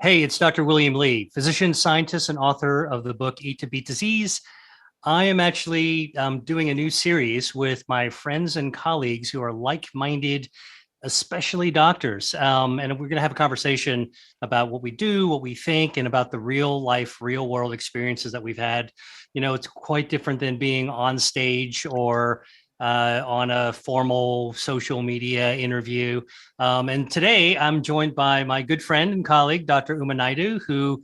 Hey, it's Dr. William Lee, physician, scientist, and author of the book Eat to Beat Disease. I am actually doing a new series with my friends and colleagues who are like-minded, especially doctors. And we're going to have a conversation about what we do, what we think, and about the real life, real world experiences that we've had. It's quite different than being on stage or on a formal social media interview. And today I'm joined by my good friend and colleague, Dr. Naidoo, who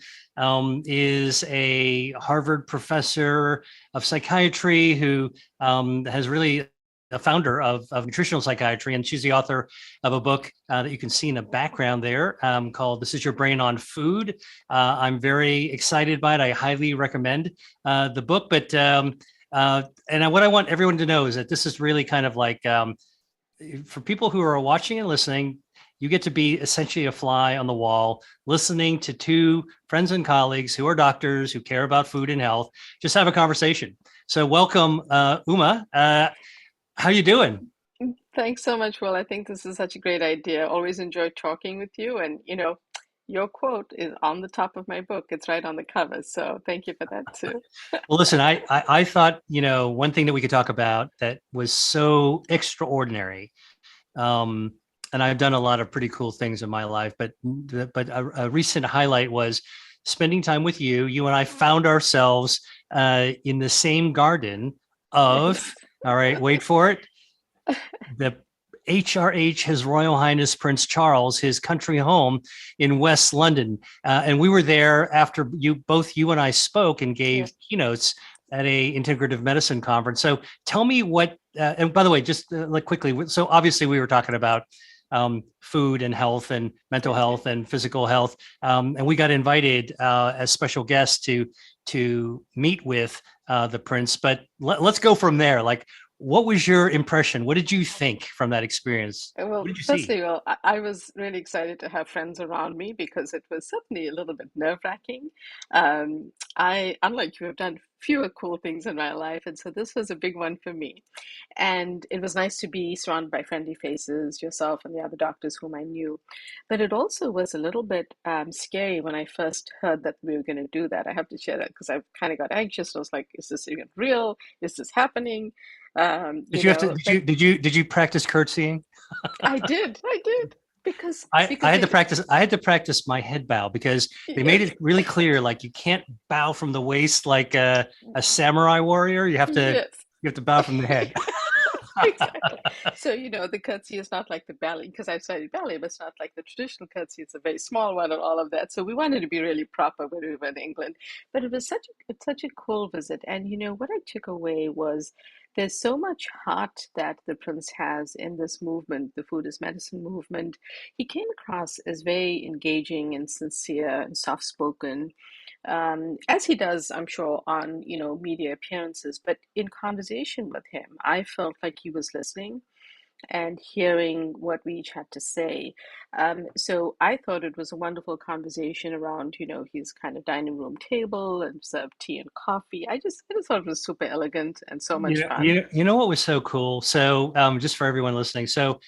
is a Harvard professor of psychiatry who has really a founder of nutritional psychiatry, and she's the author of a book that you can see in the background there called This Is Your Brain on Food. I'm very excited by it. I highly recommend the book. And what I want everyone to know is that this is really kind of like for people who are watching and listening, you get to be essentially a fly on the wall, listening to two friends and colleagues who are doctors who care about food and health, just have a conversation. So welcome, Uma. How you doing? Thanks so much, Will. I think this is such a great idea. Always enjoy talking with you. And, your quote is on the top of my book. It's right on the cover. So thank you for that too. Well, listen, I thought, one thing that we could talk about that was so extraordinary. Um, and I've done a lot of pretty cool things in my life, but a recent highlight was spending time with you. You and I found ourselves in the same garden of, Yes. all right, wait for it, the HRH, His Royal Highness Prince Charles, his country home in West London. And we were there after you and I spoke and Yeah. gave keynotes at a integrative medicine conference. So tell me what, and by the way, just like quickly, so obviously we were talking about food and health and mental Yeah. health and physical health. And we got invited as special guests to meet with the prince. But let's go from there. Like, what was your impression? What did you think from that experience? What Well, did you see? firstly, I was really excited to have friends around me because it was certainly a little bit nerve-wracking. Unlike you, have done fewer cool things in my life, and so this was a big one for me. And it was nice to be surrounded by friendly faces, yourself and the other doctors whom I knew. But it also was a little bit scary when I first heard that we were going to do that. I have to share that because I kind of got anxious. I was like, is this even real? Is this happening? Did you have to? But Did you practice curtsying? I did because I because had to they practice. I had to practice my head bow because they made yes, it really clear, like you can't bow from the waist like a samurai warrior. yes. You have to bow from the head. Exactly. So, the curtsy is not like the ballet, because I've studied ballet, but it's not like the traditional curtsy. It's a very small one and all of that. So we wanted to be really proper when we were in England. But it's such a cool visit. And what I took away was there's so much heart that the prince has in this movement, the food is medicine movement. He came across as very engaging and sincere and soft-spoken, as he does, I'm sure, on media appearances. But in conversation with him, I felt like he was listening and hearing what we each had to say. So I thought it was a wonderful conversation around, his kind of dining room table and served tea and coffee. I just thought it was super elegant and so much fun. You know what was so cool? So just for everyone listening, so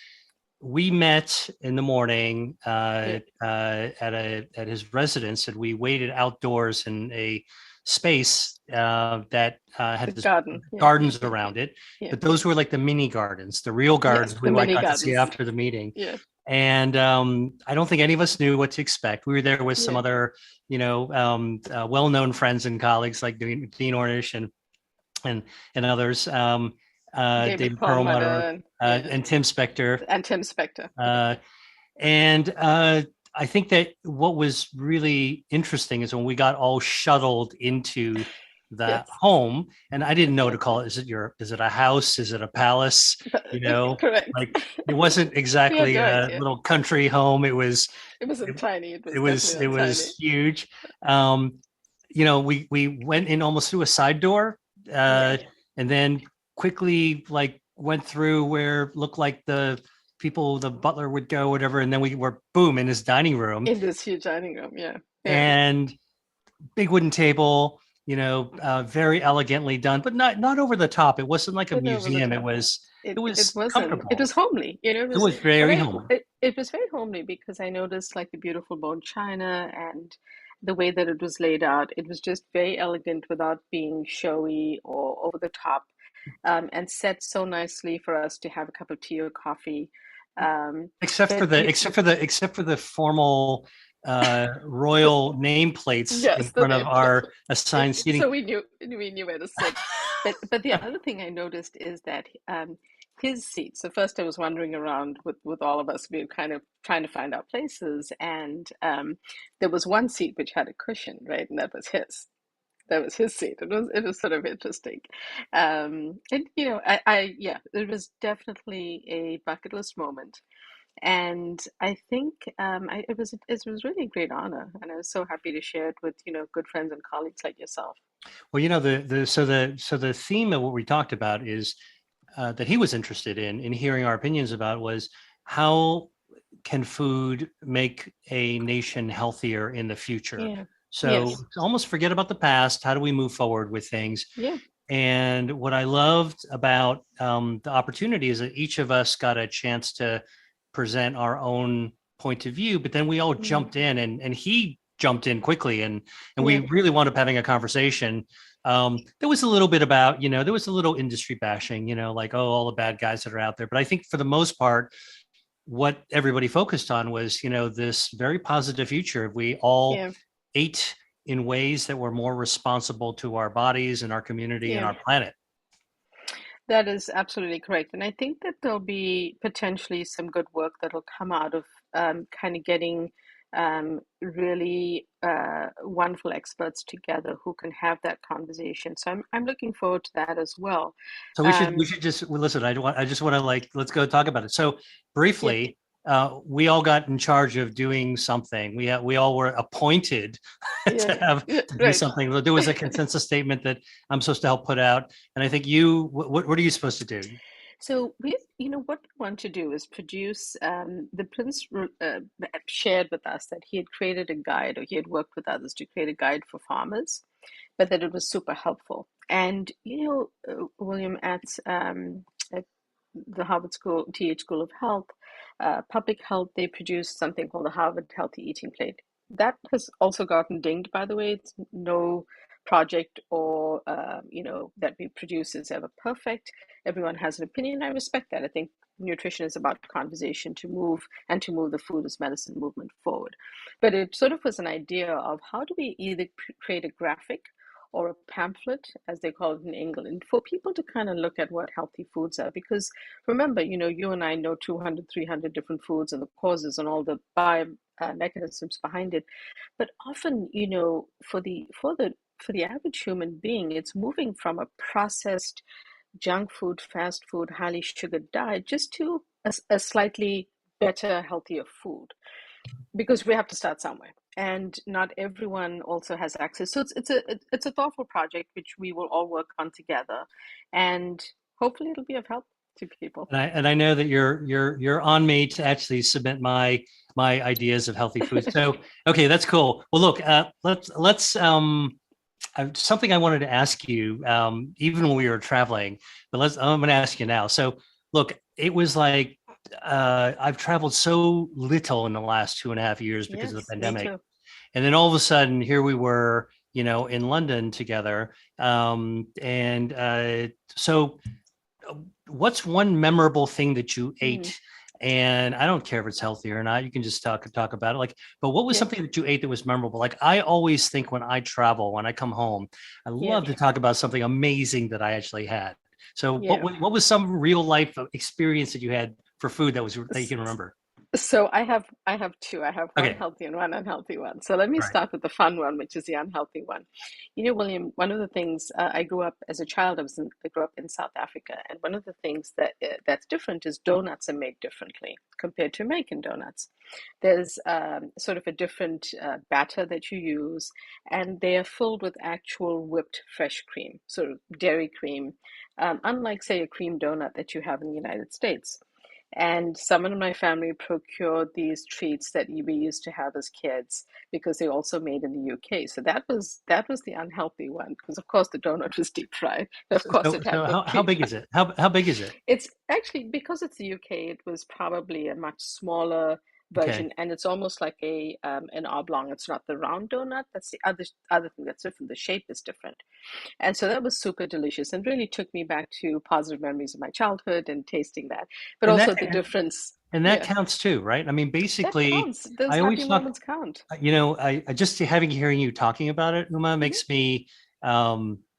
we met in the morning Yeah, at his residence, and we waited outdoors in a space that the had this garden. Yeah, gardens around it. yeah, But those were like the mini gardens. The real yes, gardens the we mini got to see gardens. after the meeting. Yeah, And I don't think any of us knew what to expect. We were there with some yeah, other, well-known friends and colleagues like Dean Ornish and and others, David David Perlmutter, Perlmutter. Yeah, and Tim Spector. and Tim Spector. Yeah, Uh, and I think that what was really interesting is when we got all shuttled into the yes, home, and I didn't know to call it. Is it a house? Is it a palace? correct. Like it wasn't We had exactly no a idea. little country home. It It, wasn't tiny. It it was was definitely it not was tiny. huge. Um, we went in almost through a side door, Yeah, and then quickly like went through where it looked like the butler would go, whatever, and then we were boom in his dining room in this huge dining room. Yeah, yeah, and big wooden table. very elegantly done, but not over the top. It wasn't like a But over the museum. It top. was it It was wasn't. It comfortable. was homely. It It was, was but very home. it was very homely because I noticed like the beautiful bone china and the way that it was laid out. It was just very elegant without being showy or over the top, and set so nicely for us to have a cup of tea or coffee. except for But the except for the except for the formal royal nameplates in yes, the front of name our plate. assigned seating. So we knew where to sit. But the other thing I noticed is that his seat. So first I was wandering around with all of us. We were kind of trying to find our places, and there was one seat which had a cushion, right, and that was his. That was his seat. It was sort of interesting, and yeah, it was definitely a bucket list moment. And I think it was really a great honor, and I was so happy to share it with good friends and colleagues like yourself. Well, the theme of what we talked about is that he was interested in hearing our opinions about was how can food make a nation healthier in the future? Yeah. So Yes. almost forget about the past. How do we move forward with things? Yeah. And what I loved about the opportunity is that each of us got a chance to present our own point of view, but then we all Mm. jumped in and he jumped in quickly and we Yeah. really wound up having a conversation. There was a little bit about, there was a little industry bashing, like, oh, all the bad guys that are out there. But I think for the most part, what everybody focused on was, this very positive future. If we all Yeah. ate in ways that were more responsible to our bodies and our community and Yeah. our planet. That is absolutely correct. And I think that there'll be potentially some good work that'll come out of kind of getting really wonderful experts together who can have that conversation. So I'm looking forward to that as well. So we Um, should just well, listen. I just want to like let's go talk about it. So yeah, briefly, we all got in charge of doing something. We all were appointed yeah, yeah, to do right. something. There was a consensus statement that I'm supposed to help put out, and I think what are you supposed to do? So what we want to do is produce. The prince shared with us that he had created a guide, or he had worked with others to create a guide for farmers, but that it was super helpful. And William, at the Harvard School, TH School of Health, Public Health, they produced something called the Harvard Healthy Eating Plate. That has also gotten dinged, by the way. It's no project or that we produce is ever perfect. Everyone has an opinion. I respect that. I think nutrition is about conversation to move the food as medicine movement forward. But it sort of was an idea of how do we either create a graphic or a pamphlet, as they call it in England, for people to kind of look at what healthy foods are. Because remember, you and I know 200, 300 different foods and the causes and all the bio mechanisms behind it. But often, for the average human being, it's moving from a processed junk food, fast food, highly sugared diet just to a slightly better, healthier food, because we have to start somewhere, and not everyone also has access. So it's a thoughtful project which we will all work on together, and hopefully it'll be of help to people. And I know that you're on me to actually submit my ideas of healthy food. So okay, that's cool. Well, look, let's something I wanted to ask you, even when we were traveling, but I'm going to ask you now. So, look, it was like I've traveled so little in the last 2.5 years because of the Yes, me pandemic, too. and then all of a sudden, here we were, in London together. And so, what's one memorable thing that you Mm, ate? And I don't care if it's healthy or not. You can just talk about it. Like, but what was yeah, something that you ate that was memorable? Like, I always think when I travel, when I come home, I yeah, love to talk about something amazing that I actually had. So, yeah. what was some real life experience that you had for food that you S- can remember? So I have two. I have one Okay, healthy and one unhealthy one. So let me right. start with the fun one, which is the unhealthy one. William, one of the things I grew up as a child, I grew up in South Africa, and one of the things that's different is donuts are made differently compared to American donuts. There's sort of a different batter that you use, and they are filled with actual whipped fresh cream, sort of dairy cream, unlike say a cream donut that you have in the United States. And someone in my family procured these treats that we used to have as kids because they also made in the UK. So that was the unhealthy one because of course the donut was deep fried. Of course So, it had so the how big is it? How big is it? it's actually because it's the UK, it was probably a much smaller Okay. version, and it's almost like a an oblong. It's not the round donut. That's the other thing that's different. The shape is different, and so that was super delicious and really took me back to positive memories of my childhood and tasting that. But And that also the difference, and that yeah, counts too, right? I mean, that basically, counts. Those I happy always talk. moments count. I just hearing you talking about it, Uma, Hmm.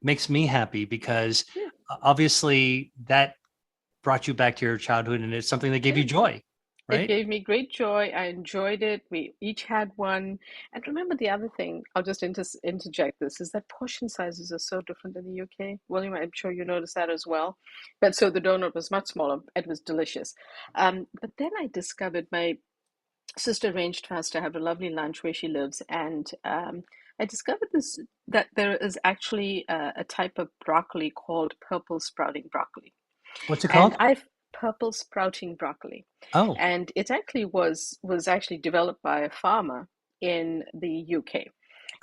makes me happy because Yeah, obviously that brought you back to your childhood, and it's something that gave you yeah. joy, It right? gave me great joy. I enjoyed it. We each had one. And remember the other thing, I'll just interject this, is that portion sizes are so different in the UK. William, I'm sure you noticed that as well. But so the donut was much smaller. It was delicious. But then I discovered my sister arranged for us to have a lovely lunch where she lives. And I discovered this that there is actually a type of broccoli called purple sprouting broccoli. What's it And called? I've purple sprouting broccoli, Oh, and it actually was actually developed by a farmer in the UK.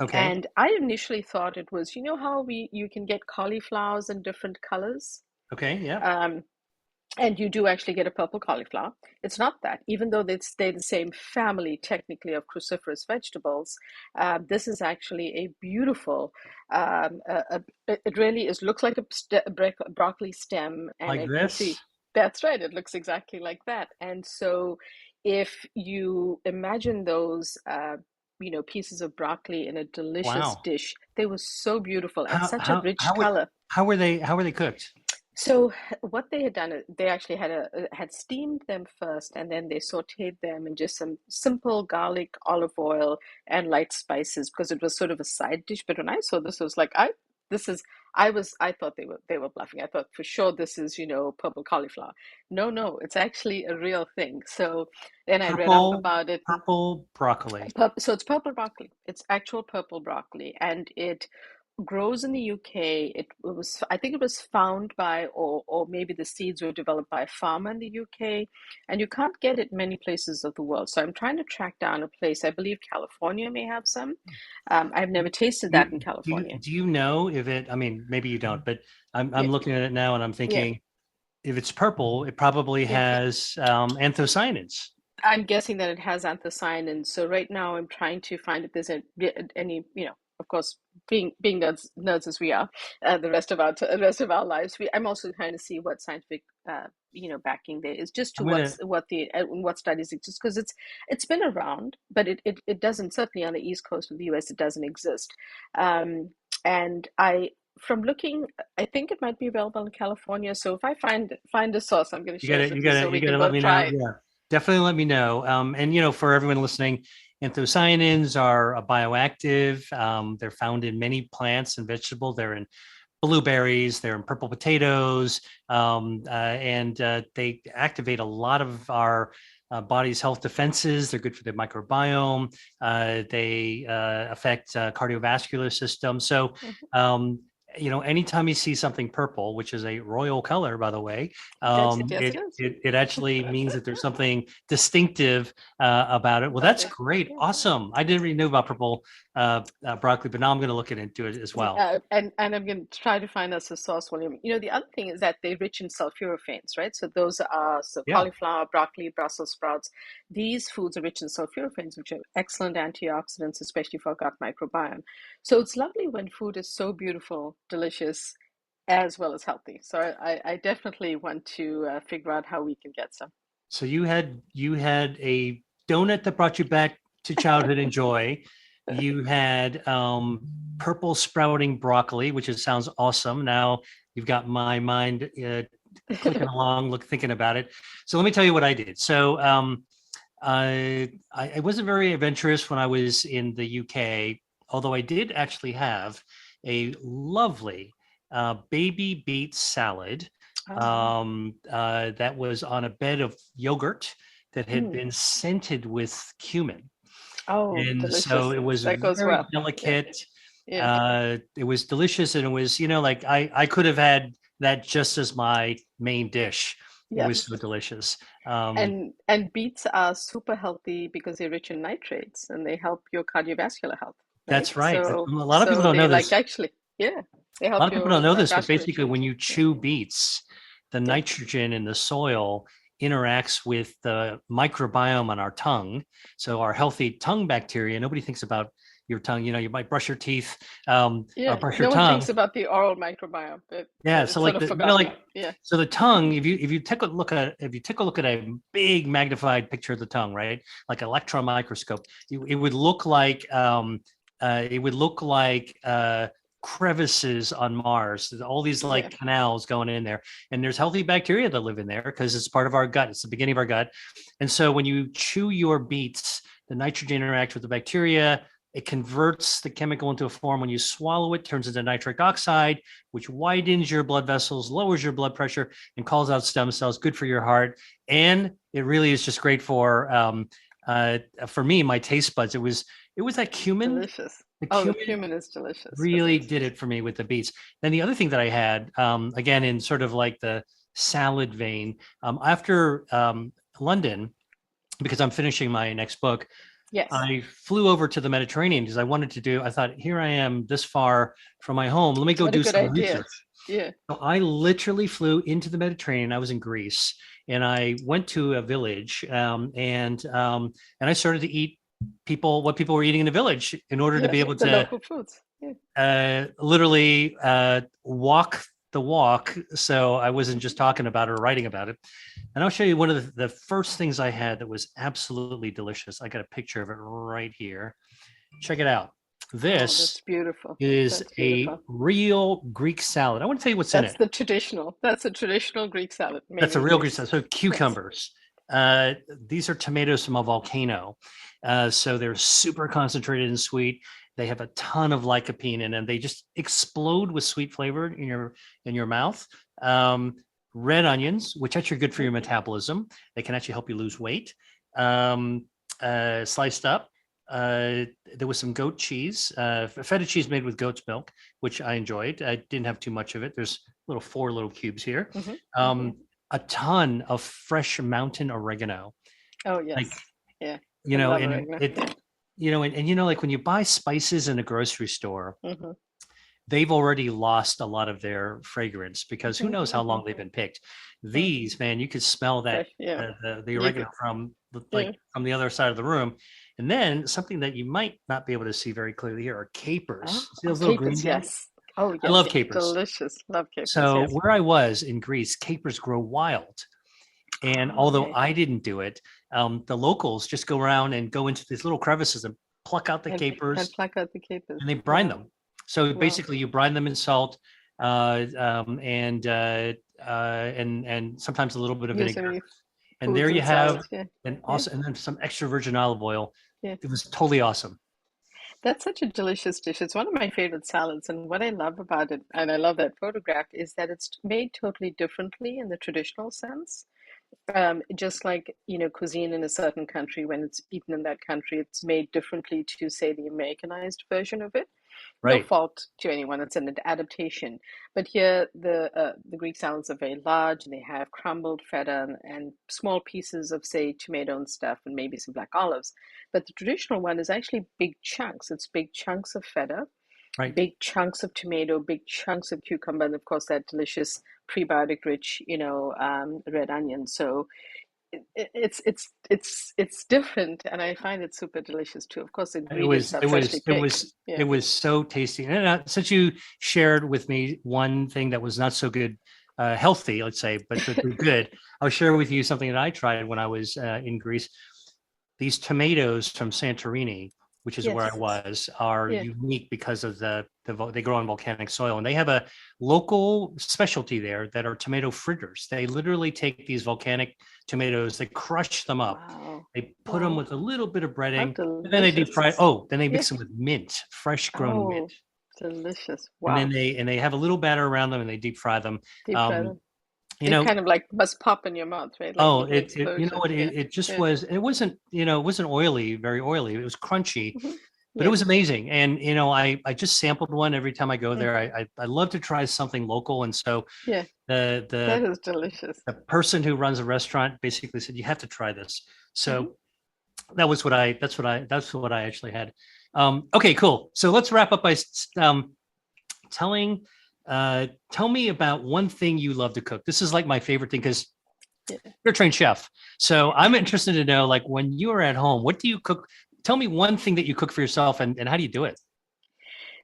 okay, And I initially thought it was, you know how we you can get cauliflowers in different colors, okay, yeah, um, and you do actually get a purple cauliflower. It's not that, even though they're the same family technically of cruciferous vegetables. This is actually a beautiful. It really is looks like a broccoli stem, and like it you see. this. That's right. It looks exactly like that. And so, if you imagine those, pieces of broccoli in a delicious Wow. dish, they were so beautiful and How such a how rich how were color. how were they cooked? So what they had done, they actually had steamed them first, and then they sautéed them in just some simple garlic, olive oil, and light spices because it was sort of a side dish. But when I saw this, I was like, this is, I thought they were bluffing. I thought for sure this is, purple cauliflower. No, no, it's actually a real thing. So then I read up Purple about it. purple broccoli. So it's purple broccoli. It's actual purple broccoli, and it grows in the UK. I think it was found by, or maybe the seeds were developed by a farmer in the UK, and you can't get it many places of the world. So I'm trying to track down a place. I believe California may have some. I've never tasted that in California. Do you know if it? I mean, maybe you don't, but I'm Yeah, looking at it now and I'm yeah, thinking if it's purple, it probably yeah. has anthocyanins. I'm guessing that it has anthocyanins. So right now, I'm trying to find if there's any, of course, being nerds as we are, the rest of our lives, I'm also trying to see what scientific, backing there is, just to I'm gonna what studies exist, because it's been around, but it doesn't, certainly on the east coast of the U.S. it doesn't exist, um, and from looking, I think it might be available in California. So if I find a source, I'm going to share it with you so you we can gotta let both me try know. it. Yeah, definitely let me know. And for everyone listening, anthocyanins are bioactive. They're found in many plants and vegetables. They're in blueberries, they're in purple potatoes, and they activate a lot of our body's health defenses. They're good for the microbiome. They affect cardiovascular system. So, Mhm. um, anytime you see something purple, which is a royal color, by the way, Yes, yes, it is. it actually means that there's something distinctive about it. Well, About that's it. great, Yeah. awesome. I didn't really know about purple broccoli, but now I'm going to look into it as well. And I'm going to try to find us a source volume. The other thing is that they're rich in sulforaphanes, right? So those are Yeah. cauliflower, broccoli, Brussels sprouts. These foods are rich in sulforaphanes, which are excellent antioxidants, especially for gut microbiome. So it's lovely when food is so beautiful, delicious, as well as healthy. So I definitely want to figure out how we can get some. So you had a donut that brought you back to childhood and joy. You had purple sprouting broccoli, which sounds awesome. Now you've got my mind clicking along, thinking about it. So let me tell you what I did. So I wasn't very adventurous when I was in the UK, although I did actually have a lovely baby beet salad Oh, that was on a bed of yogurt that had mm. been scented with cumin. Oh, And so delicious. it was That goes very well. Yeah, delicate. yeah. It was delicious. And it was, like I could have had that just as my main dish. It was Yes. so delicious. And beets are super healthy because they're rich in nitrates and they help your cardiovascular health, right? That's right. A So lot of people so don't know they like this. actually, yeah, they A lot help of people don't your know this, but basically, vasculature. when you Yeah, chew beets, the yeah, nitrogen in the soil interacts with the microbiome on our tongue. So our healthy tongue bacteria, nobody thinks about your tongue. You might brush your teeth, or yeah. brush your No one tongue. thinks about the oral microbiome, but Yeah. So it's sort like of forgotten. Yeah, so the tongue, if you take a look at a big magnified picture of the tongue, right, like electron microscope, it would look like crevices on Mars. There's all these yeah. like canals going in there, and there's healthy bacteria that live in there because it's part of our gut. It's the beginning of our gut, and so when you chew your beets, the nitrogen interacts with the bacteria. It converts the chemical into a form. When you swallow it, turns into nitric oxide, which widens your blood vessels, lowers your blood pressure, and calls out stem cells. Good for your heart, and it really is just great for me, my taste buds. It was that cumin. Delicious. The Oh, the cumin cumin is delicious with really it. did it for me with the beets. Then the other thing that I had, again, in sort of like the salad vein, after London, because I'm finishing my next book, Yes. I flew over to the Mediterranean because I thought, here I am this far from my home. Let me go What a do good some idea. research. Yeah. So I literally flew into the Mediterranean. I was in Greece, and I went to a village, and I started to eat what people were eating in the village in order to be Yes. able The to local foods. Yeah. literally walk the walk. So I wasn't just talking about it or writing about it. And I'll show you one of the first things I had that was absolutely delicious. I got a picture of it right here. Check it out. Oh, This that's beautiful. is That's a beautiful. real Greek salad. I want to tell you what's in That's it. the traditional. That's a traditional Greek salad made That's a in real Greek Greece. salad. So Yes. cucumbers. These are tomatoes from a volcano. So they're super concentrated and sweet. They have a ton of lycopene in them. They just explode with sweet flavor in your mouth. Um, Red onions, which actually are good for Mhm. your metabolism. They can actually help you lose weight. Sliced up. There was some goat cheese, feta cheese made with goat's milk, which I enjoyed. I didn't have too much of it. There's four little cubes here. Mhm. Mhm. Um, a ton of fresh mountain oregano. Oh, Like, yes. Yeah. you I know, love and oregano. it, Yeah. like when you buy spices in a grocery store, Mhm. they've already lost a lot of their fragrance because who Mhm. knows how Mhm. long they've been picked. Mm. These, man, you could smell that Fresh. Yeah. the You oregano could. from Yeah. from the other side of the room. And then something that you might not be able to see very clearly here are capers. See Oh, those little green capers. guys? Yes. Oh, I yes. love capers. Delicious. Love capers. So Yes. where I was in Greece, capers grow wild. And Oh, although okay. I didn't do it, the locals just go around and go into these little crevices and pluck out the And capers pluck out the capers. and they brine Wow. them. So Wow. basically, you brine them in salt and sometimes a little bit of Use vinegar. any And there foods you and have, salads. Yeah. Yeah. and then some extra virgin olive oil. Yeah. It was totally awesome. That's such a delicious dish. It's one of my favorite salads. And what I love about it, and I love that photograph, is that it's made totally differently in the traditional sense. Just like, cuisine in a certain country, when it's eaten in that country, it's made differently to, say, the Americanized version of it. No Right. fault to anyone, it's an adaptation. But here, the Greek salads are very large, and they have crumbled feta and small pieces of, say, tomato and stuff, and maybe some black olives. But the traditional one is actually big chunks. It's big chunks of feta, Right. big chunks of tomato, big chunks of cucumber, and of course that delicious prebiotic rich, red onion. So it's different, and I find it super delicious too. Of course, the It ingredients was are it freshly was it picked. was it Yeah. was so tasty. And since you shared with me one thing that was not so good, healthy, let's say, but good, I'll share with you something that I tried when I was in Greece. These tomatoes from Santorini, which is where I Yes. was, are Yeah. unique because of they grow on volcanic soil, and they have a local specialty there that are tomato fritters. They literally take these volcanic tomatoes, they crush them up, Wow. they put them Wow. with a little bit of How breading, and then they deep delicious. fry. Oh, then they Yeah. mix them with mint, fresh grown mint, Oh, delicious. and then Wow. they have a little batter around them, and they deep fry them. Deep fry Um, them. you They know, kind of like must pop in your mouth, right? Like Oh, little you know explosion. what? Yeah. It just Yeah. was. It wasn't. It wasn't oily, very oily. It was crunchy, Hmm. but it Yeah. was amazing. And, I just sampled one every time I go Mm. there. I love to try something local. And so Yeah. the, That the, is delicious. the person who runs a restaurant basically said, you have to try this. Hmm. So that's what I actually had. Okay, cool. So let's wrap up by telling, tell me about one thing you love to cook. This is like my favorite thing because Yeah. you're a trained chef. So I'm interested to know, like, when you are at home, what do you cook? Tell me one thing that you cook for yourself, and how do you do it?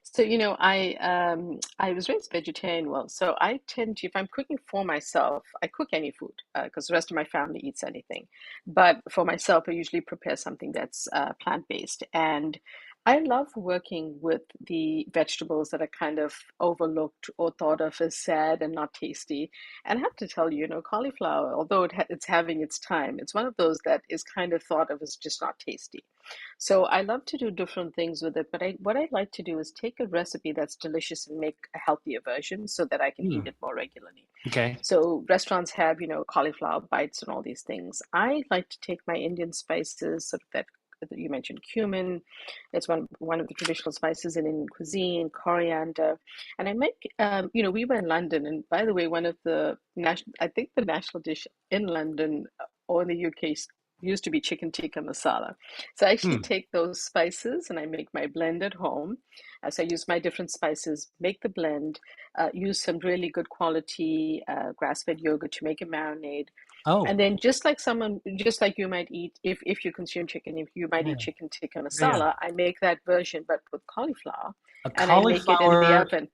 So, I was raised vegetarian, well, so I tend to, if I'm cooking for myself, I cook any food because the rest of my family eats anything. But for myself, I usually prepare something that's plant-based. And I love working with the vegetables that are kind of overlooked or thought of as sad and not tasty. And I have to tell you, cauliflower, although it's having its time, it's one of those that is kind of thought of as just not tasty. So I love to do different things with it, but what I like to do is take a recipe that's delicious and make a healthier version so that I can eat Hmm. it more regularly. Okay. So restaurants have, cauliflower bites and all these things. I like to take my Indian spices, sort of that you mentioned cumin. It's one of the traditional spices in Indian cuisine, coriander, and I make. We were in London, and by the way, one of the national, I think the national dish in London or in the UK used to be chicken tikka masala. So I actually Hmm. take those spices and I make my blend at home. So I use my different spices, make the blend, use some really good quality grass-fed yogurt to make a marinade. Oh, And then just like you might eat, if you consume chicken, if you might yeah, eat chicken tikka yeah, yeah. masala, I make that version, but with cauliflower, A and I make it in the cauliflower oven.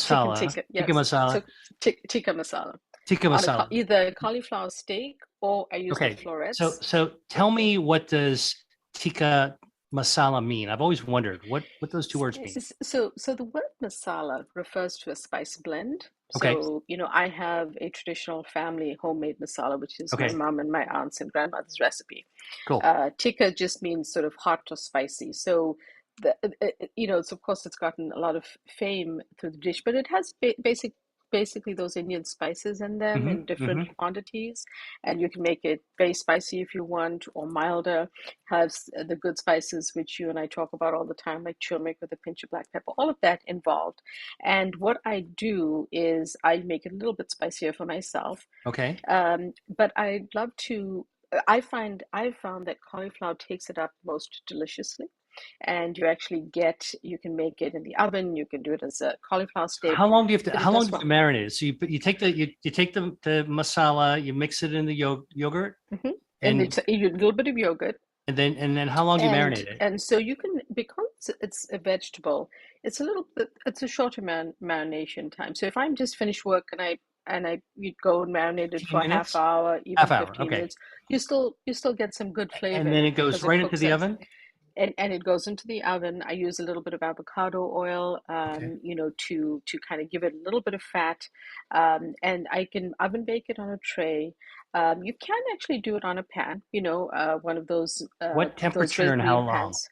Chicken masala, tikka, tikka yes. masala, So tikka masala tikka on masala. either cauliflower steak or I use the Okay. So florets. so tell me, what does tikka masala mean? I've always wondered what those two words mean. So the word masala refers to a spice blend. Okay. So, I have a traditional family homemade masala, which is my Okay. mom and my aunt's and grandmother's recipe. Cool. Tikka just means sort of hot or spicy. So it's of course it's gotten a lot of fame through the dish, but it has basically those Indian spices in them in different Hmm. quantities, and you can make it very spicy if you want, or milder. Has the good spices which you and I talk about all the time, like turmeric with a pinch of black pepper, all of that involved. And what I do is I make it a little bit spicier for myself, Okay. but I'd love to. I've found that cauliflower takes it up most deliciously, and you can make it in the oven. You can do it as a cauliflower steak, How long do you have to? but it How long does do well. you marinate it? So you take the masala, you mix it in the yogurt, Hmm. And and it's a little bit of yogurt, and then how long do you and marinate it? and so you can, because it's a vegetable, it's a little bit, it's a shorter marination time. So if I'm just finished work and you go and marinate it 15 for a half minutes? hour, Half even hour. 15 Okay. minutes, you still get some good flavor And in then it it goes because it right into cooks the in. oven. And it goes into the oven. I use a little bit of avocado oil, Okay. to kind of give it a little bit of fat, and I can oven bake it on a tray. You can actually do it on a pan, one of What those temperature very and how green long? pans.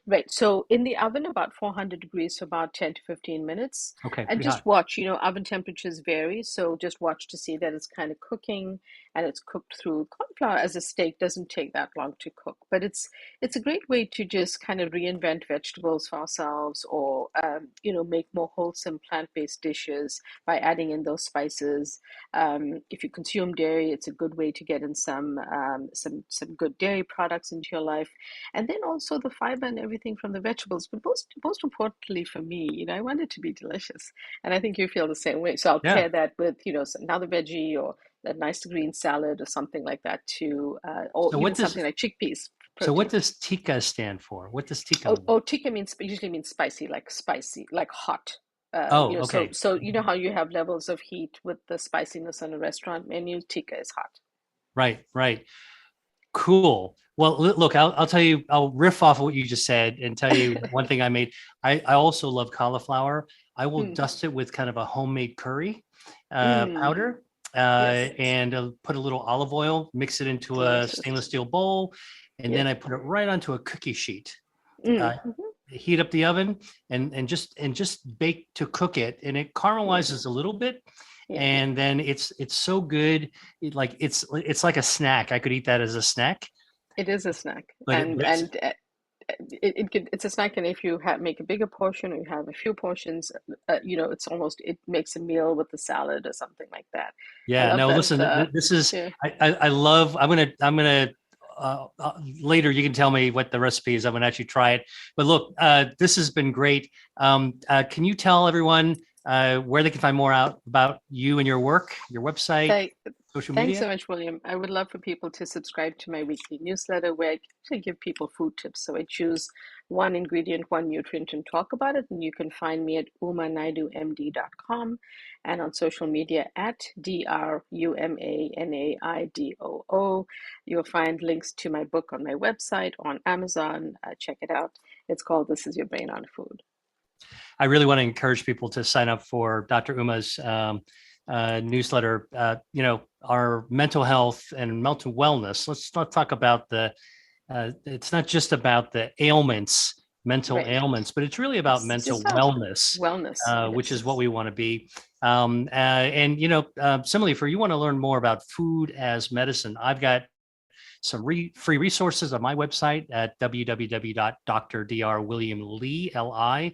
Right. So in the oven, about 400 degrees for about 10 to 15 minutes. Okay, And pretty just hot. watch, oven temperatures vary. So just watch to see that it's kind of cooking and it's cooked through. Cauliflower as a steak doesn't take that long to cook, but it's a great way to just kind of reinvent vegetables for ourselves, or make more wholesome plant-based dishes by adding in those spices. If you consume dairy, it's a good way to get in some good dairy products into your life, and then also the fiber and everything from the vegetables. But most importantly for me, I want it to be delicious, and I think you feel the same way. So I'll Yeah. pair that with another veggie or a nice green salad or something like that too, or So even what something does like chickpeas so what protein. does tikka stand for? What does tikka Oh, mean? oh, tikka usually means spicy, like hot. Oh, So okay. you know how you have levels of heat with the spiciness on a restaurant menu. Tikka is hot. Right, right. Cool. Well, look, I'll tell you, I'll riff off of what you just said and tell you one thing I made. I also love cauliflower. I will Mm, dust it with kind of a homemade curry mm, powder, yes, and put a little olive oil, mix it into a delicious. stainless steel bowl, and Yeah. then I put it right onto a cookie sheet. Uh, Mm, mhm. Heat up the oven and just bake to cook it, and it Yeah, caramelizes a little bit, yeah. and then it's so good. It's like a snack. I could eat that as a snack, It is a snack, but and it's it's a snack, and if you make a bigger portion or you have a few portions, it makes a meal with the salad or something like that. I Yeah, love no, that. listen, this is, Yeah. I love, I'm gonna, later you can tell me what the recipe is. I'm gonna actually try it. But look, this has been great. Can you tell everyone where they can find more out about you and your work, your website, Thank, social Thanks media? so much, William. I would love for people to subscribe to my weekly newsletter where I actually give people food tips. So I choose one ingredient, one nutrient, and talk about it. And you can find me at umanaidoomd.com and on social media at DRUMANAIDOO. You'll find links to my book on my website, on Amazon. Check it out. It's called This Is Your Brain on Food. I really want to encourage people to sign up for Dr. Uma's newsletter. Our mental health and mental wellness. Let's not talk about it's not just about the ailments, mental Right. ailments, but it's really about It's mental just health, wellness, wellness. which is what Yes. we want to be. Similarly, for you want to learn more about food as medicine, I've got some free resources on my website at www.drdrwilliamlee.com.